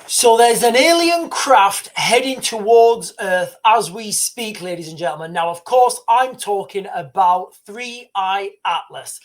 So there's an alien craft heading towards Earth as we speak, ladies and gentlemen. Now, of course, I'm talking about 3I Atlas.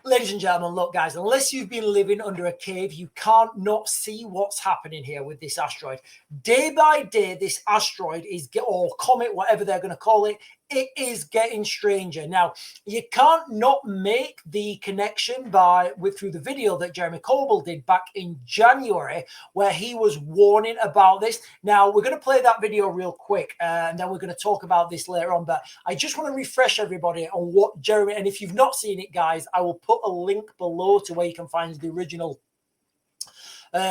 Ladies and gentlemen, look, guys, unless you've been living under a cave, you can't not see what's happening here with this asteroid. Day by day, this asteroid is, or comet, whatever they're going to call it, it is getting stranger. Now, you can't not make the connection through the video that Jeremy Corbell did back in January, where he was warning about this. Now, we're going to play that video real quick, and then we're going to talk about this later on. But I just want to refresh everybody on what Jeremy, and if you've not seen it, guys, I will put a link below to where you can find the original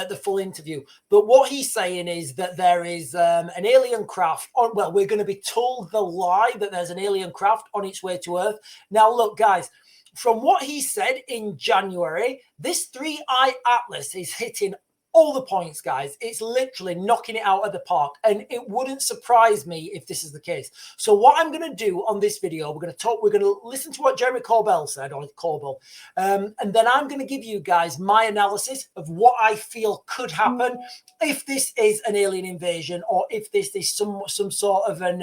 the full interview. But what he's saying is that there is an alien craft. Well, we're going to be told the lie that there's an alien craft on its way to Earth. Now, look, guys, from what he said in January, this 3I Atlas is hitting all the points, guys. It's literally knocking it out of the park. And it wouldn't surprise me if this is the case. So what I'm going to do on this video, we're going to listen to what Jeremy Corbell said, or Corbell. And then I'm going to give you guys my analysis of what I feel could happen if this is an alien invasion, or if this is some sort of an,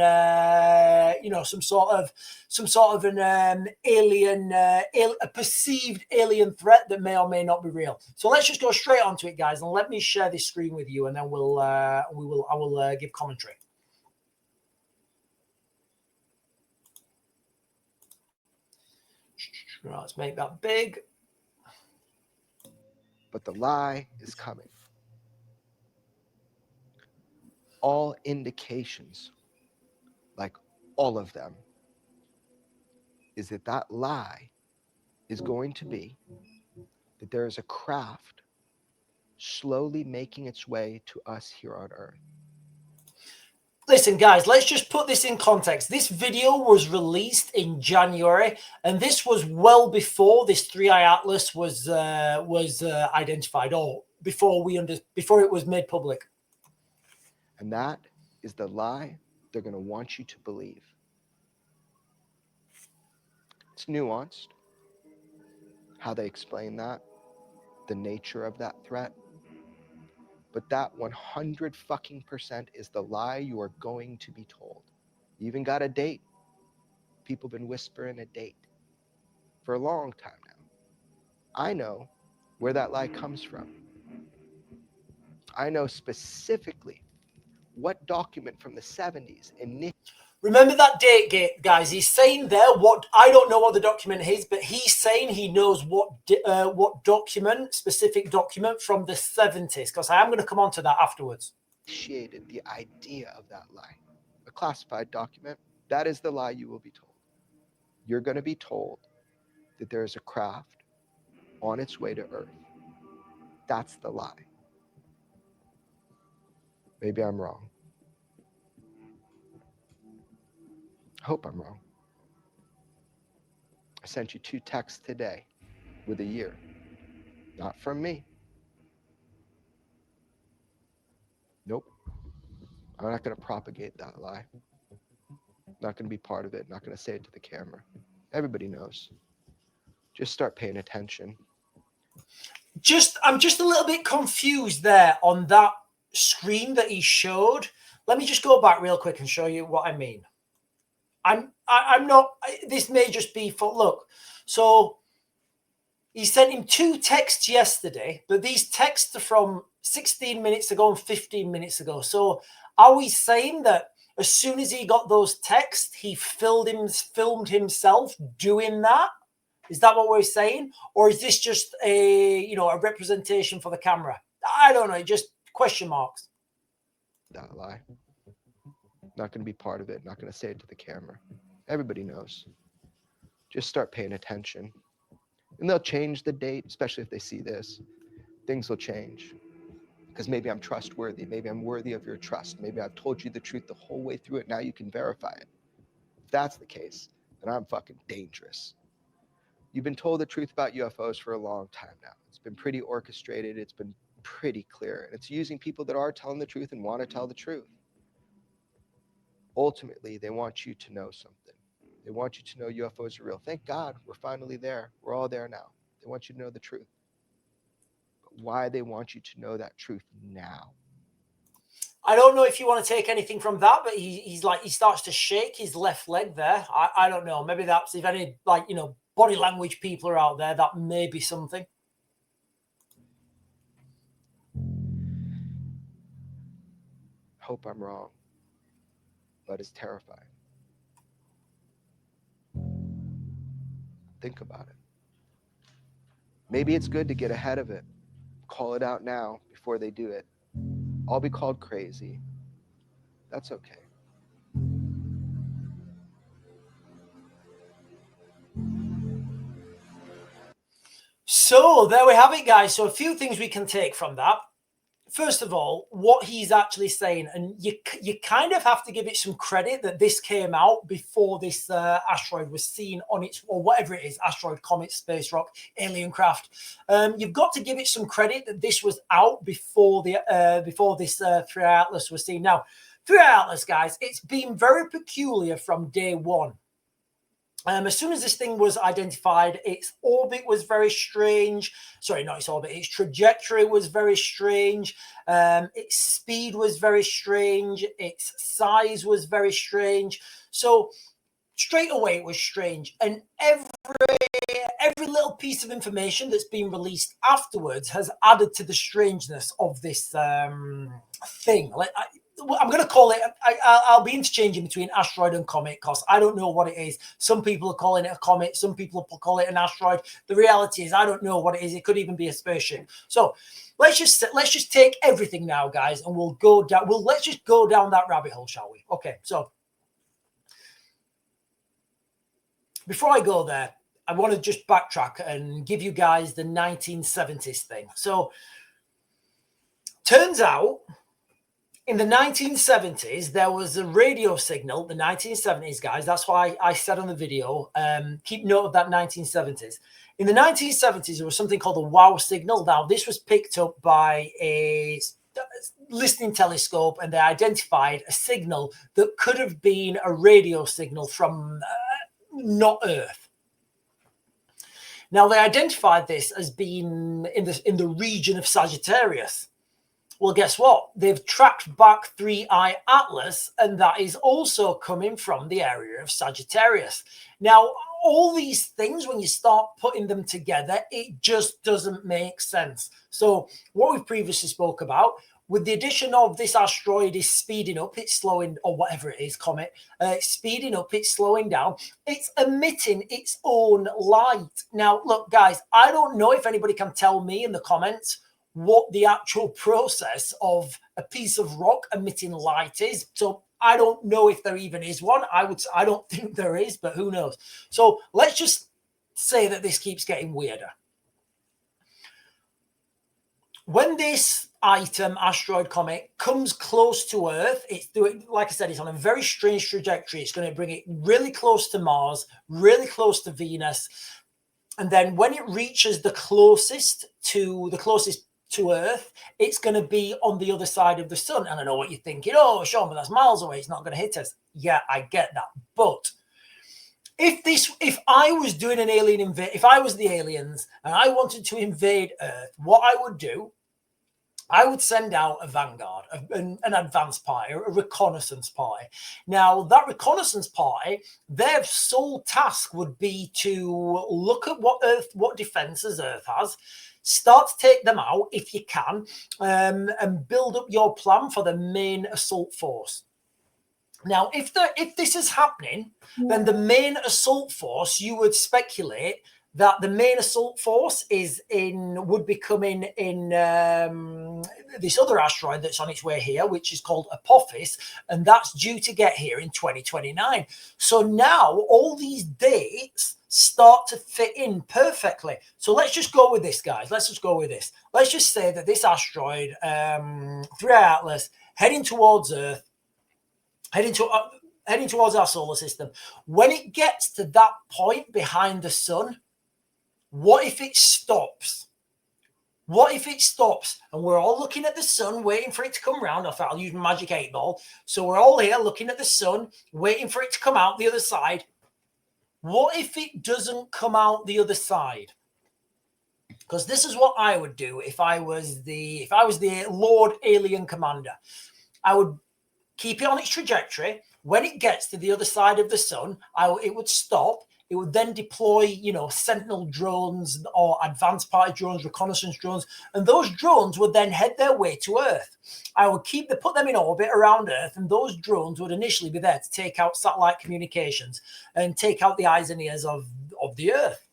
some sort of an alien, a perceived alien threat that may or may not be real. So let's just go straight onto it, guys, and let me share this screen with you, and then I will give commentary. Right, let's make that big. But the lie is coming. All indications, like all of them, is that lie is going to be that there is a craft slowly making its way to us here on Earth. Listen, guys, let's just put this in context. This video was released in January, and this was well before this 3I Atlas was identified, or before it was made public. And that is the lie they're going to want you to believe. It's nuanced, how they explain that, the nature of that threat. But that 100% is the lie you are going to be told. You even got a date. People have been whispering a date for a long time now. I know where that lie comes from. I know specifically what document from the 70s and remember that date, guys. He's saying there what I don't know what the document is, but he's saying he knows what document, specific document from the 70s, because I am going to come on to that afterwards. Initiated the idea of that lie, a classified document. That is the lie you will be told. You're going to be told that there is a craft on its way to Earth. That's the lie. Maybe I'm wrong. I hope I'm wrong. I sent you 2 texts today with a year. Not from me. Nope. I'm not going to propagate that lie. Not going to be part of it. Not going to say it to the camera. Everybody knows. Just start paying attention. I'm just a little bit confused there on that screen that he showed. Let me just go back real quick and show you what I mean. I'm not, this may just be for, look, so he sent him 2 texts yesterday, but these texts are from 16 minutes ago and 15 minutes ago. So are we saying that as soon as he got those texts, he filmed himself doing that? Is that what we're saying? Or is this just a representation for the camera? I don't know, just question marks. That lie. Not going to be part of it. Not going to say it to the camera. Everybody knows. Just start paying attention. And they'll change the date, especially if they see this. Things will change. Because maybe I'm trustworthy. Maybe I'm worthy of your trust. Maybe I've told you the truth the whole way through it. Now you can verify it. If that's the case, then I'm fucking dangerous. You've been told the truth about UFOs for a long time now. It's been pretty orchestrated. It's been pretty clear. And it's using people that are telling the truth and want to tell the truth. Ultimately, they want you to know something. They want you to know UFOs are real. Thank God we're finally there. We're all there now. They want you to know the truth. But why they want you to know that truth now I don't know if you want to take anything from that, but he's like, he starts to shake his left leg there. I don't know. Maybe that's, if any, like, you know, body language people are out there, that may be something. Hope I'm wrong, but it's terrifying. Think about it. Maybe it's good to get ahead of it. Call it out now before they do it. I'll be called crazy. That's okay. So there we have it, guys. So a few things we can take from that. First of all, what he's actually saying, and you kind of have to give it some credit that this came out before this asteroid was seen on its, or whatever it is, asteroid, comet, space rock, alien craft. You've got to give it some credit that this was out before the before this 3i Atlas was seen. Now, 3i Atlas, guys, it's been very peculiar from day one. As soon as this thing was identified, its orbit was very strange. Sorry, not its orbit. Its trajectory was very strange. Its speed was very strange. Its size was very strange. So straight away, it was strange. And every little piece of information that's been released afterwards has added to the strangeness of this thing. Like, I'm going to call it, I'll be interchanging between asteroid and comet because I don't know what it is. Some people are calling it a comet. Some people call it an asteroid. The reality is I don't know what it is. It could even be a spaceship. So let's just take everything now, guys, and we'll go down. Let's just go down that rabbit hole, shall we? Okay, so before I go there, I want to just backtrack and give you guys the 1970s thing. So turns out, in the 1970s, there was a radio signal, the 1970s, guys. That's why I said on the video, keep note of that 1970s. In the 1970s, there was something called the WOW signal. Now, this was picked up by a listening telescope, and they identified a signal that could have been a radio signal from not Earth. Now, they identified this as being in the region of Sagittarius. Well, guess what? They've tracked back 3i Atlas, and that is also coming from the area of Sagittarius. Now, all these things, when you start putting them together, it just doesn't make sense. So what we've previously spoke about, with the addition of this asteroid is speeding up, it's slowing, or whatever it is, comet, it's speeding up, it's slowing down, it's emitting its own light. Now, look, guys, I don't know if anybody can tell me in the comments what the actual process of a piece of rock emitting light is. So I don't know if there even is one. I don't think there is, but who knows? So let's just say that this keeps getting weirder. When this item, asteroid, comet, comes close to Earth, it's doing, like I said, it's on a very strange trajectory. It's going to bring it really close to Mars, really close to Venus. And then when it reaches the closest to Earth, it's going to be on the other side of the sun. And I know what you're thinking. Oh, Sean, but that's miles away. It's not going to hit us. Yeah, I get that. But if I was doing an alien invade, if I was the aliens and I wanted to invade Earth, what I would do, I would send out a vanguard, an advance party, a reconnaissance party. Now, that reconnaissance party, their sole task would be to look at what defenses Earth has, start to take them out if you can, and build up your plan for the main assault force. Now, if this is happening, then the main assault force, you would speculate that the main assault force would be coming in this other asteroid that's on its way here, which is called Apophis, and that's due to get here in 2029. So now all these dates start to fit in perfectly. So let's just go with this, guys. Let's just go with this. Let's just say that this asteroid, 3i Atlas, heading towards Earth, heading towards our solar system. When it gets to that point behind the sun, what if it stops? What if it stops and we're all looking at the sun, waiting for it to come round? I'll use my magic 8-ball. So we're all here looking at the sun, waiting for it to come out the other side. What if it doesn't come out the other side? Because this is what I would do if I was the Lord Alien Commander. I would keep it on its trajectory. When it gets to the other side of the sun, it would stop. It would then deploy, Sentinel drones or advanced party drones, reconnaissance drones, and those drones would then head their way to Earth. I would put them in orbit around Earth, and those drones would initially be there to take out satellite communications and take out the eyes and ears of the Earth.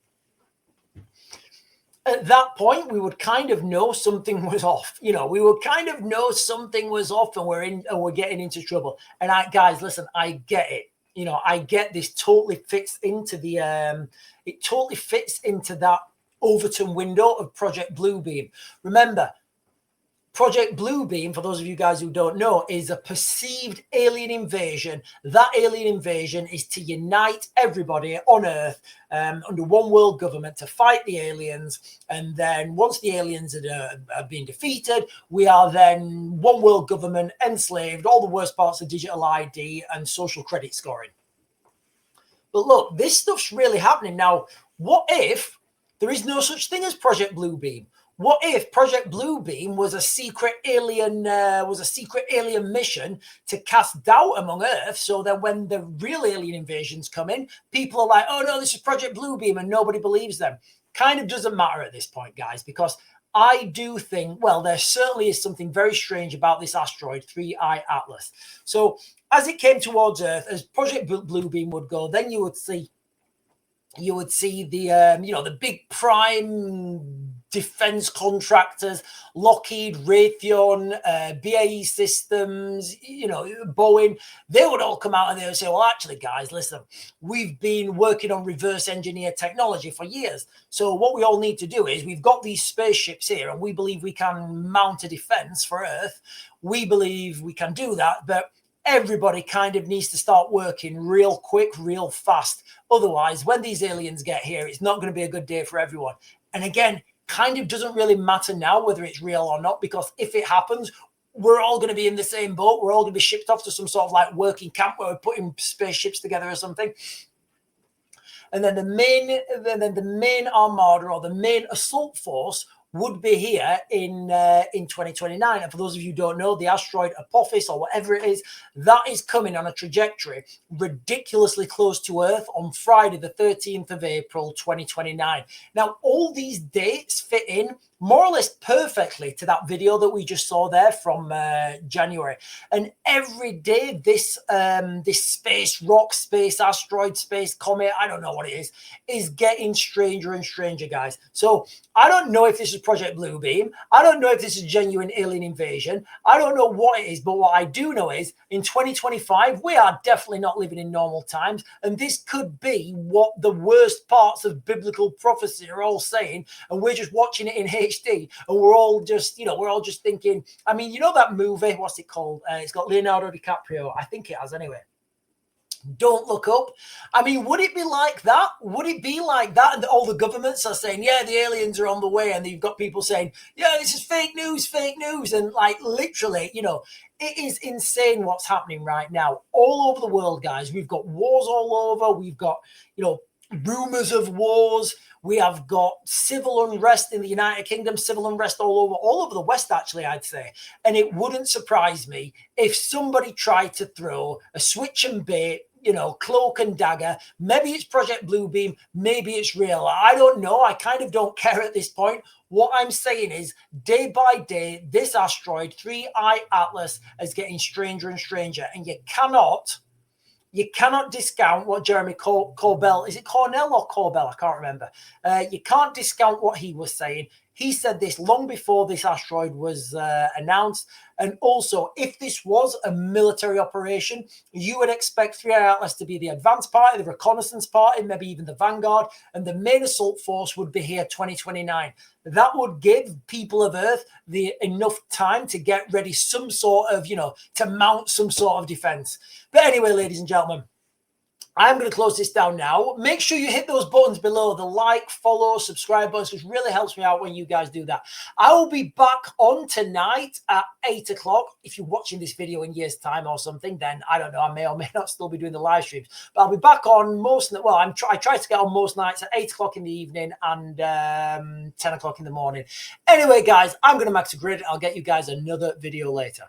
At that point, we would kind of know something was off. We would kind of know something was off, and we're getting into trouble. And guys, listen, I get it. I get this totally fits into it totally fits into that Overton window of Project Bluebeam. Remember, Project Bluebeam, for those of you guys who don't know, is a perceived alien invasion. That alien invasion is to unite everybody on Earth under one world government to fight the aliens. And then once the aliens are being defeated, we are then one world government, enslaved, all the worst parts of digital ID and social credit scoring. But look, this stuff's really happening. Now, what if there is no such thing as Project Bluebeam? What if Project Bluebeam was a secret alien mission to cast doubt among Earth, so that when the real alien invasions come in, people are like, "Oh no, this is Project Bluebeam," and nobody believes them. Kind of doesn't matter at this point, guys, because I do think, well, there certainly is something very strange about this asteroid 3I Atlas. So as it came towards Earth, as Project Bluebeam would go, then you would see the big prime defense contractors, Lockheed, Raytheon, BAE Systems, Boeing. They would all come out and they would say, well, actually, guys, listen, we've been working on reverse engineer technology for years. So what we all need to do is we've got these spaceships here and we believe we can mount a defense for Earth. We believe we can do that, but everybody kind of needs to start working real quick, real fast. Otherwise, when these aliens get here, it's not going to be a good day for everyone. And again, kind of doesn't really matter now whether it's real or not, because if it happens, we're all going to be in the same boat. We're all going to be shipped off to some sort of like working camp where we're putting spaceships together or something. And then the main armada or the main assault force would be here in 2029. And for those of you who don't know, the asteroid Apophis or whatever it is, that is coming on a trajectory ridiculously close to Earth on Friday, the 13th of April, 2029. Now, all these dates fit in more or less perfectly to that video that we just saw there from January. And every day this space rock, space asteroid, space comet, I don't know what it is getting stranger and stranger, guys. So I don't know if this is Project Bluebeam. I don't know if this is genuine alien invasion. I don't know what it is, but what I do know is in 2025, we are definitely not living in normal times. And this could be what the worst parts of biblical prophecy are all saying. And we're just watching it in HD. And we're all just thinking, I mean, you know that movie, what's it called? It's got Leonardo DiCaprio. I think it has anyway. Don't Look Up. I mean, would it be like that? Would it be like that? And all the governments are saying, yeah, the aliens are on the way. And you've got people saying, yeah, this is fake news. And like literally, it is insane what's happening right now. All over the world, guys. We've got wars all over. We've got, rumors of wars. We have got civil unrest in the United Kingdom, civil unrest all over the West, actually, I'd say. And it wouldn't surprise me if somebody tried to throw a switch and bait, cloak and dagger. Maybe it's Project Bluebeam. Maybe it's real. I don't know. I kind of don't care at this point. What I'm saying is, day by day, this asteroid, 3I Atlas, is getting stranger and stranger. And you cannot discount what Jeremy Corbell, is it Cornell or Corbell? I can't remember. You can't discount what he was saying. He said this long before this asteroid was announced. And also, if this was a military operation, you would expect 3I Atlas to be the advanced party, the reconnaissance party, maybe even the vanguard, and the main assault force would be here 2029. That would give people of Earth enough time to get ready some sort of, to mount some sort of defense. But anyway, ladies and gentlemen, I'm going to close this down now. Make sure you hit those buttons below, the like, follow, subscribe buttons, which really helps me out when you guys do that. I will be back on tonight at 8 o'clock. If you're watching this video in years' time or something, then I don't know, I may or may not still be doing the live streams. But I'll be back on I try to get on most nights at 8 o'clock in the evening and 10 o'clock in the morning. Anyway, guys, I'm going to max a grid. I'll get you guys another video later.